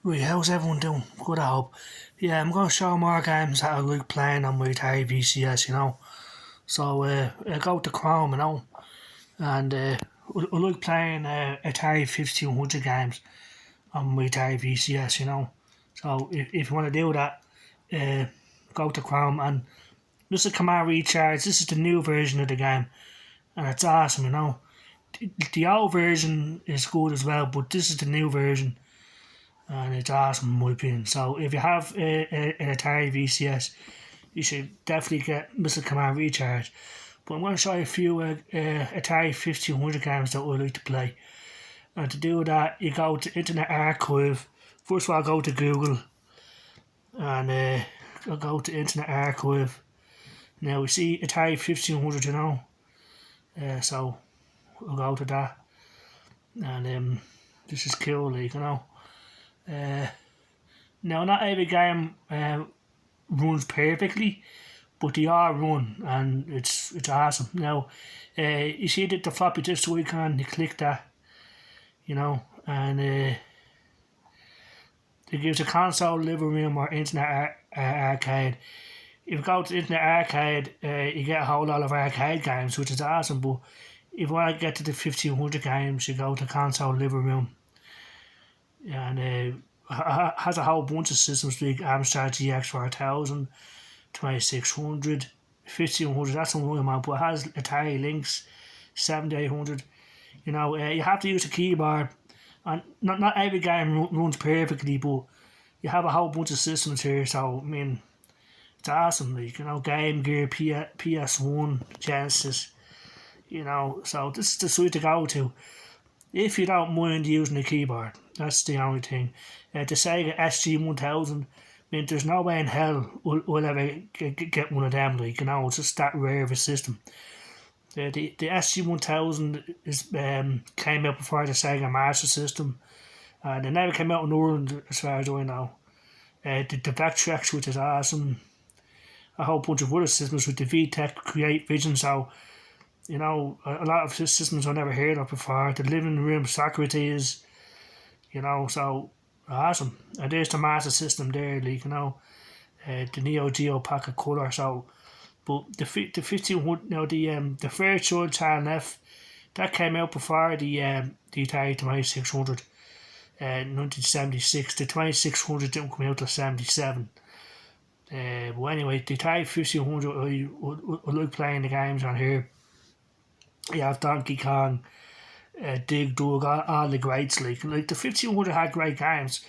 Right, how's everyone doing? Good, I hope. Yeah, I'm going to show more games that I like playing on my Atari VCS, So, I go to Chrome, and I like playing Atari 1500 games on my Atari VCS, So, if you want to do that, uh, go to Chrome, and this is Command Recharge. This is the new version of the game, and it's awesome, The old version is good as well, but this is the new version and it's awesome in my opinion. So if you have an Atari VCS, you should definitely get Missile Command Recharge. But I'm going to show you a few Atari 1500 games that I like to play. And to do that, you go to Internet Archive. First of all, go to Google and go to Internet Archive. Now we see Atari 1500, so I'll go to that. And this is cool, Now, not every game runs perfectly, but they all run, and it's awesome. Now, you see the floppy disk icon, you click that, and it gives a console, living room, or Internet Arcade. If you go to Internet Arcade, you get a whole lot of arcade games, which is awesome, but if you want to get to the 1500 games, you go to console, living room, and has a whole bunch of systems like Amstrad GX 4000, 2600, 1500, that's one of mine, but it has Atari Lynx 7800. You have to use a keyboard, and not every game runs perfectly, but you have a whole bunch of systems here, so I mean, it's awesome. Game Gear, PS1, Genesis, so this is the site to go to if you don't mind using a keyboard. That's the only thing. The Sega SG-1000, there's no way in hell we'll ever get one of them, it's just that rare of a system. The SG-1000 came out before the Sega Master System. They never came out in Ireland, as far as I know. The Vectrex, which is awesome. A whole bunch of other systems with the VTech Create Vision, so a lot of systems I've never heard of before. The Living Room Socrates, so awesome. And there's the Master System there, the Neo Geo Pocket Color. So, but the 1500, the Fairchild Channel F, that came out before the Atari 2600, 1976. The 2600 didn't come out till 77. But anyway, the Atari 1500, I like playing the games on here. You have Donkey Kong, Dig Dug, all the greats. Like the 1500 had great games.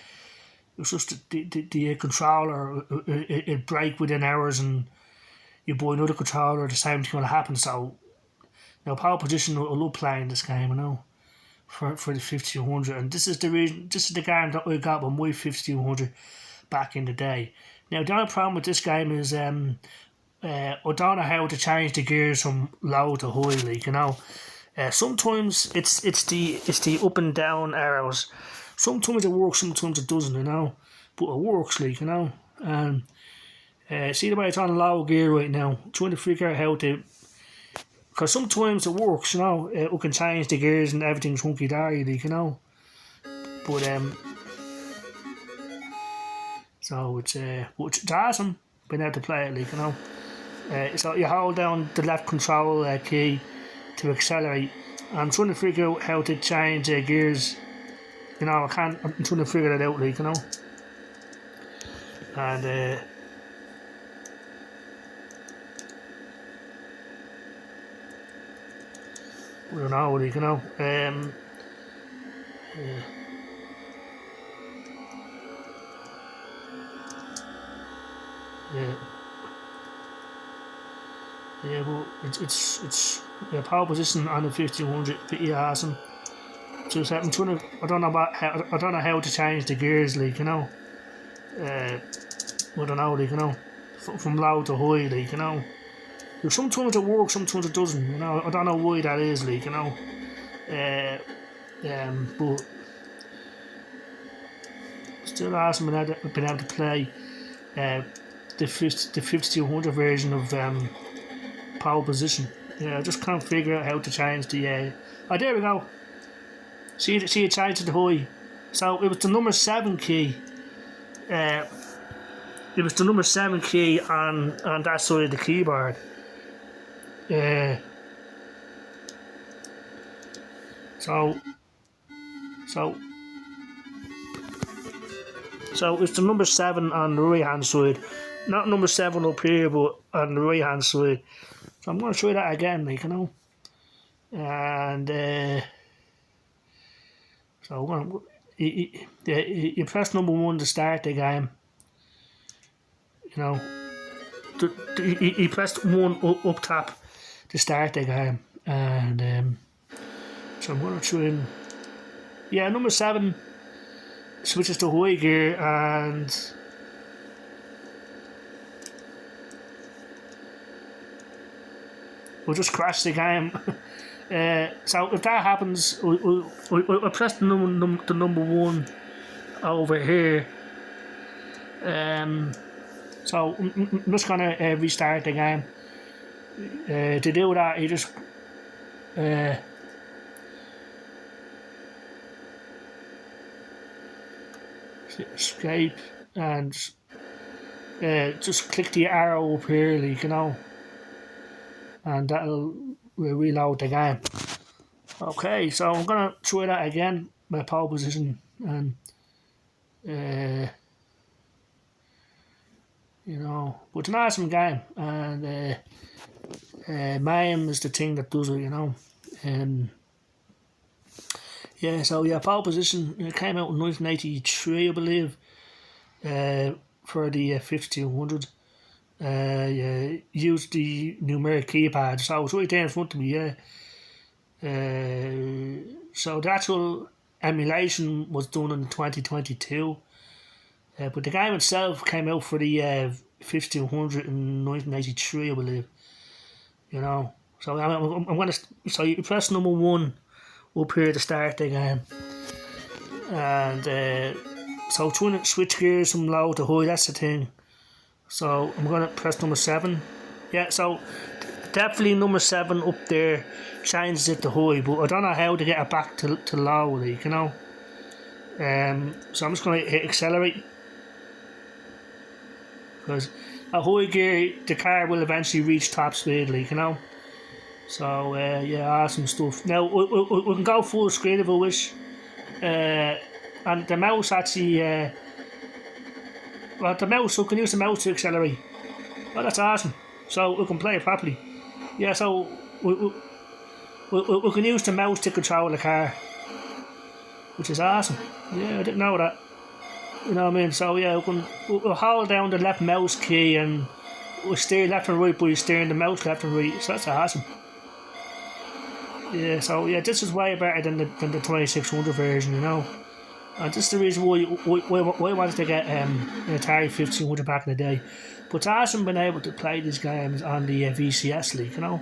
It was just the controller, it break within hours, and you buy another controller, the same thing will happen. So, power position, I love playing this game, for the 1500. And this is the reason, this is the game that I got with my 1500 back in the day. Now, the only problem with this game is I don't know how to change the gears from low to high, sometimes it's the up and down arrows. Sometimes it works, sometimes it doesn't, but it works, and see the way it's on low gear right now, trying to figure out how to, because sometimes it works, we can change the gears and everything's hunky-dory, but so it's awesome being able to play it, so you hold down the left control key to accelerate. I'm trying to figure out how to change gears. I'm trying to figure that out, and I don't know, yeah, but it's power position on the 1500 pretty awesome. So I'm trying to, I don't know how to change the gears, I don't know, from low to high, Sometimes it works, sometimes it doesn't, I don't know why that is, but still awesome being able to play the 5200 version of power position. I just can't figure out how to change the. Oh, there we go. See it changed to the high. So it was the number 7 key. It was the number 7 key on that side of the keyboard. So it's the number 7 on the right hand side. Not number 7 up here, but on the right hand side. So I'm going to try that again, like, you know. And so we're going to, you press number 1 to start the game. You know, you pressed 1 up top to start the game. And so I'm going to try and, yeah, number 7 switches to high gear, and we'll just crash the game. So if that happens, I press the number 1 over here. So I'm just gonna restart the game. To do that, you just escape and just click the arrow up here, like, you know, and that'll reload the game. Okay, so I'm gonna try that again, my pole position, and you know, but it's an awesome game, and MAME is the thing that does it, you know. Yeah, so yeah, pole position, it came out in 1983, I believe, for the 5200. Yeah, used the numeric keypad, so it's right there in front of me, yeah. So the actual emulation was done in 2022, but the game itself came out for the 5200 in 1983, I believe. You know, so I'm gonna. So you press number 1 up here to start the game, and so trying to switch gears from low to high. That's the thing. So I'm gonna press number 7. Yeah, so definitely number 7 up there changes it to high, but I don't know how to get it back to low, like, you know. So I'm just gonna hit accelerate, because at high gear the car will eventually reach top speed, like, you know. So yeah, awesome stuff. Now we can go full screen if I wish, and the mouse actually, well, the mouse, we can use the mouse to accelerate. Well, that's awesome. So we can play it properly. Yeah, so we can use the mouse to control the car, which is awesome. Yeah, I didn't know that. You know what I mean? So yeah, we'll hold down the left mouse key and we'll steer left and right by steering the mouse left and right. So that's awesome. Yeah, so yeah, this is way better than the 2600 version, you know. And this is the reason why I wanted to get an Atari 1500 back in the day. But it's awesome being able to play these games on the VCS league, you know.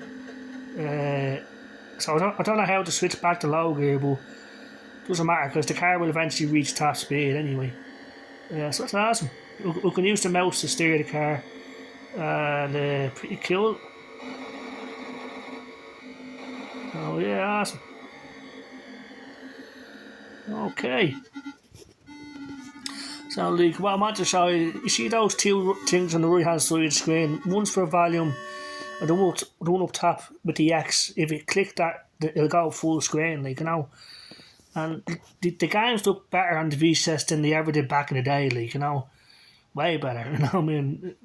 So I don't know how to switch back to low gear, but it doesn't matter because the car will eventually reach top speed anyway. So that's awesome. We can use the mouse to steer the car, and pretty cool. Oh yeah, awesome. Okay. So like, what I want to show you, you see those 2 things on the right hand side of the screen? One's for volume, and the one up top with the X. If you click that, it'll go full screen, like, you know. And the games look better on the VCS than they ever did back in the day, like, you know. Way better, you know what I mean?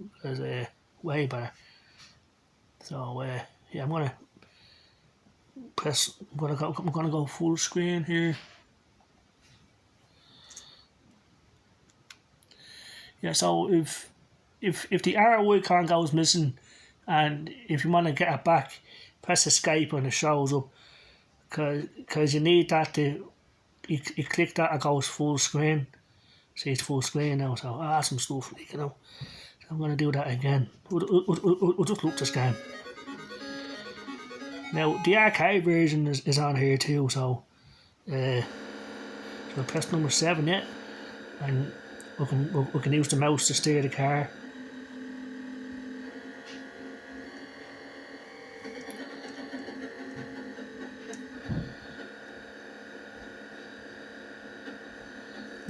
Way better. So yeah, I'm gonna go full screen here. Yeah, so if the arrow icon goes missing, and if you want to get it back, press escape and it shows up, because you need that to, you click that, it goes full screen. See, it's full screen now, so awesome stuff, like, you know. So I'm going to do that again. We'll just look this game. Now, the arcade version is on here too, so press number 7, yeah, and we can use the mouse to steer the car.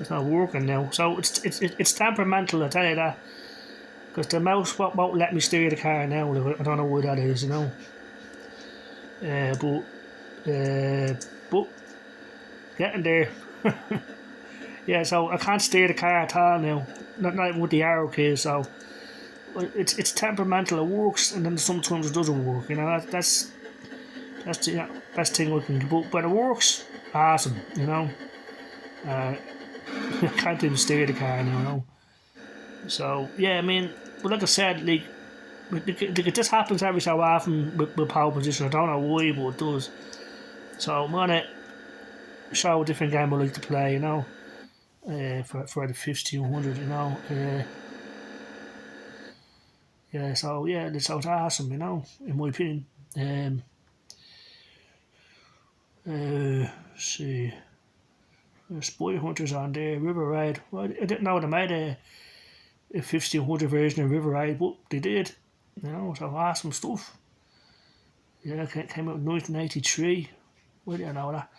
It's not working now. So it's temperamental, I tell you that. Because the mouse won't let me steer the car now. I don't know why that is, you know. But getting there. Yeah, so I can't steer the car at all now. Not with the arrow keys. So it's temperamental. It works, and then sometimes it doesn't work. You know, that's the best thing I can do. But it works. Awesome. You know. I can't even steer the car now. You know. So yeah, I mean, but like I said, like it just happens every so often with power position. I don't know why, but it does. So I'm gonna show a different game I like to play. You know. For the 1500, you know. Yeah, so yeah, it's awesome, you know, in my opinion. See, there's Boy Hunters on there, River Ride. Well, I didn't know they made a 1500 version of River Ride, but they did, you know, so awesome stuff. Yeah, it came out in 1983. Well, you know that.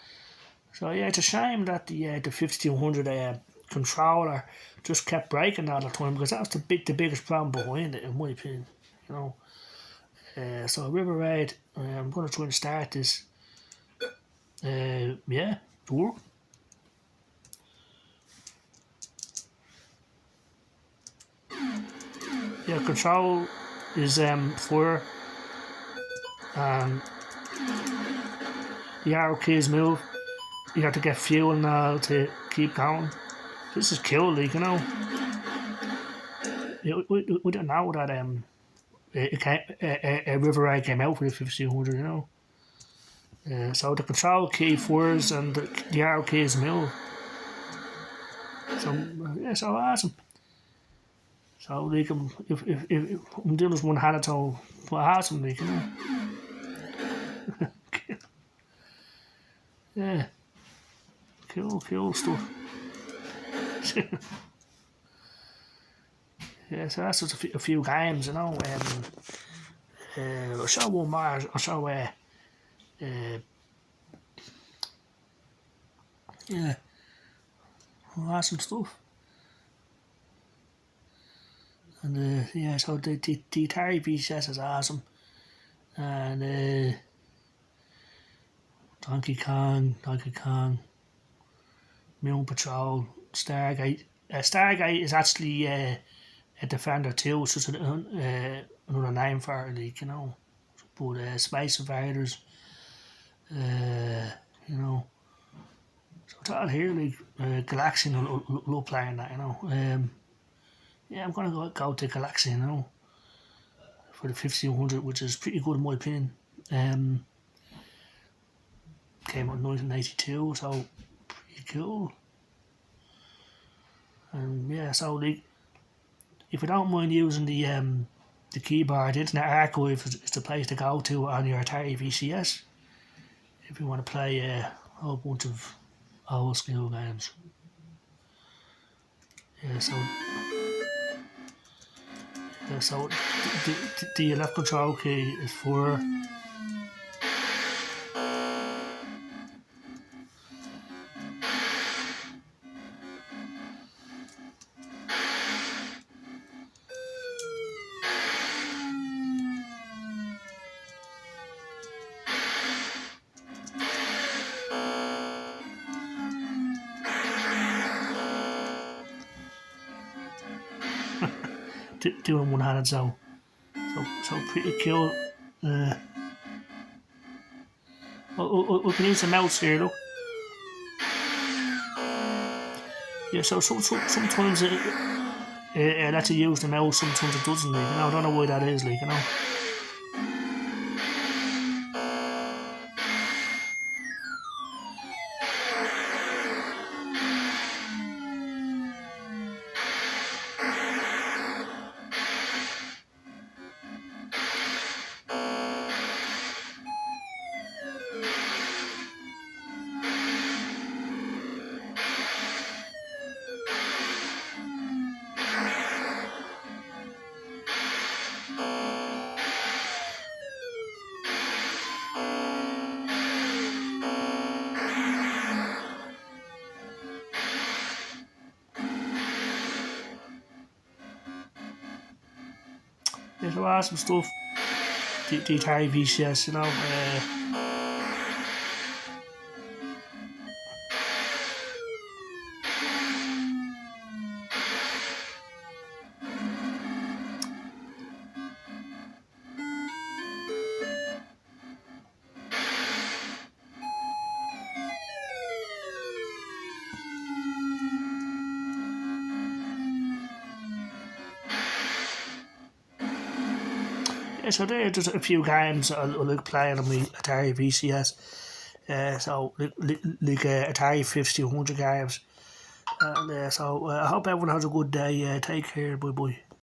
So yeah, it's a shame that the 1500 controller just kept breaking all the time, because that was the biggest problem behind it, in my opinion. You know. So River Raid, I'm gonna try and start this. Yeah, to work. Yeah, control is fire, and the arrow keys move. You have to get fuel now to keep going. This is cool, like, you know. Yeah, we don't know that it came, River Raid came out for the 1500, you know. So the control key fires and the arrow keys move. So yeah, so awesome. So like, if I'm doing this one handed, so awesome, like, you know. Yeah, cool stuff. Yeah, so that's just a few games, you know. I'll show one more. I'll show yeah, awesome stuff. And yeah, so the Atari VCS is awesome, and Donkey Kong, Moon Patrol, Stargate. Stargate is actually a Defender too. It's just another name for it, like, you know. But Space Invaders, you know. So it's all here, like Galaxy, and love playing that, you know. Yeah, I'm gonna go to Galaxy, you know, for the 1500, which is pretty good in my opinion. Came out in 1982, so pretty cool. And yeah, so like, if you don't mind using the keyboard, Internet Archive is the place to go to on your Atari VCS if you want to play a whole bunch of old school games. Yeah, so the left control key is for doing one handed, so pretty cool. We can use the mouse here, look. Yeah, so sometimes it lets you use the mouse, sometimes it doesn't, like, you know. I don't know why that is, like, you know. There's some awesome stuff. The Atari VCS, you know. Yeah, so there's just a few games I like playing on my Atari VCS. So like Atari 50, 100 games. And so I hope everyone has a good day. Take care. Bye bye.